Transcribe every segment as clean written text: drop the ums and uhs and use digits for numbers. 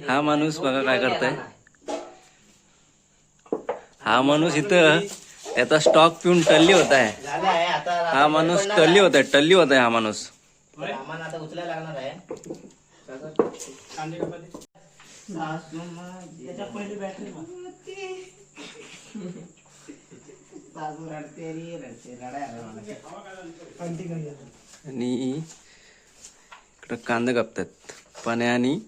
हा माणूस बघा काय करताय. हा माणूस इथं याचा स्टॉक पिऊन टल्ली होत आहे. हा माणूस टल्ली होत आहे हा माणूस. आता उचलायला लागणार आहे. त्याच्या पहिली बॅटरी आणि इकडं कांदा कापतात पण्या आणि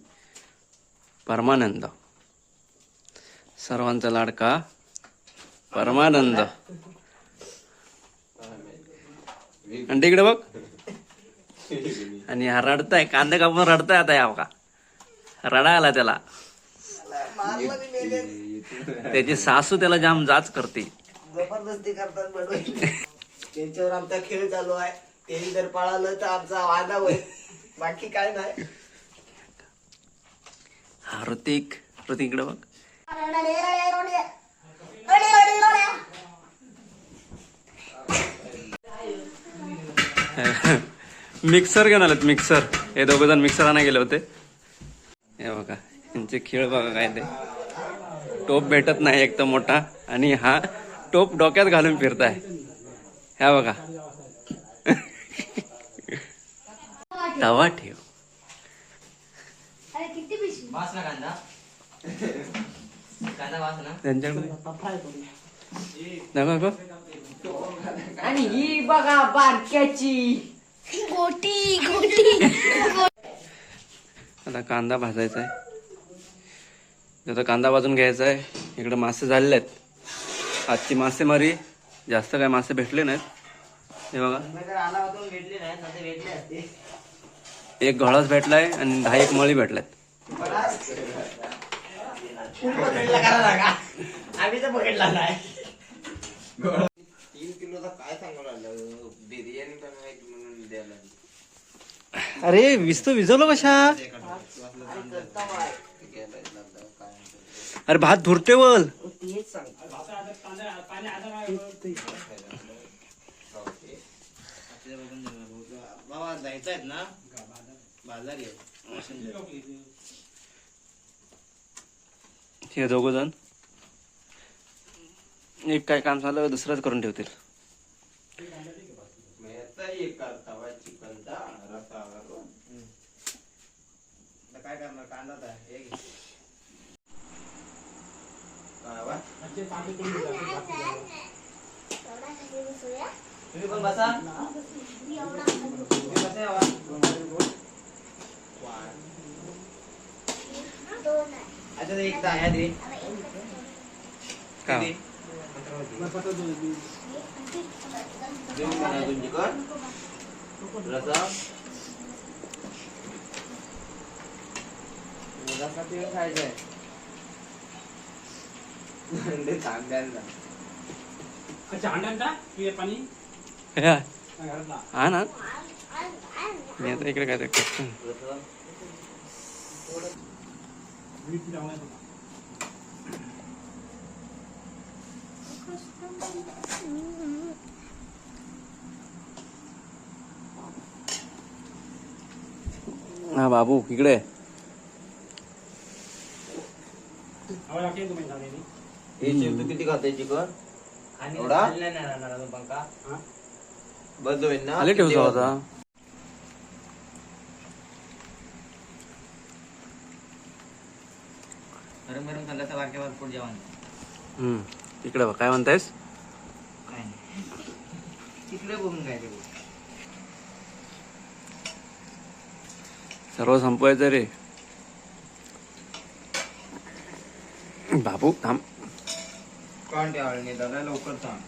परमानंद, सर्वांचा लाडका परमानंद. आणि तिकडे बघ, आणि हा रडताय, कांदा कापून रडताय आता. या बघा रडा आला त्याला. त्याची सासू त्याला जाम जाच करते, जबरदस्ती करतात. त्यांच्यावर आमचा खेळ चालू आहे. त्यांनी जर पळालं तर आमचा वादा होईल, बाकी काय नाही. हा ऋतिक इकडे बघ. मिक्सर घेऊन आलेत, मिक्सर. हे दोघं जण मिक्सर आणा गेले होते. हे बघा यांचे खेळ बघा काय ते. टोप भेटत नाही एक तर मोठा, आणि हा टोप डोक्यात घालून फिरताय. ह्या बघा तवा ठेव. त्यांच्याकडे आणि ही बघा बारक्याची गोटी. आता कांदा भाजायचा आहे. आता कांदा भाजून घ्यायचा आहे. इकडे मासे झालेले आहेत. आजची मासेमारी जास्त काय मासे भेटले नाहीत. हे बघा एक घोळाच भेटलाय आणि 10 मळी भेटल्यात. आम्ही तर बघितला नाही. 3 किलोचा काय सांगू लागलं, बिर्याणी बनवायची म्हणून द्यायला. अरे विजवलं कशा. अरे भात धुरटेवल. बाबा जायचं आहेत ना बाजारी. हे दोघ जण एक काय काम झालं दुसरंच करून ठेवतील. काय करणार कांदा तर तुम्ही पण बसा. अच्छा एक दहा दे का खायचंय. हा ना. मी आता इकडे काय करतो. हा बाबू इकडे. किती खाते चिकन? बंद होईल ना. आले ठेवतो होता. गरम गरम खाल्लं तर बारक्या पोट जेवण. इकडे बघ काय म्हणतायस. काय नाही तिकडे बघून काय ते सर्व संपवायचं रे. बाबू थांब. कोण ठेवायला नाही दादा, लवकर सांग.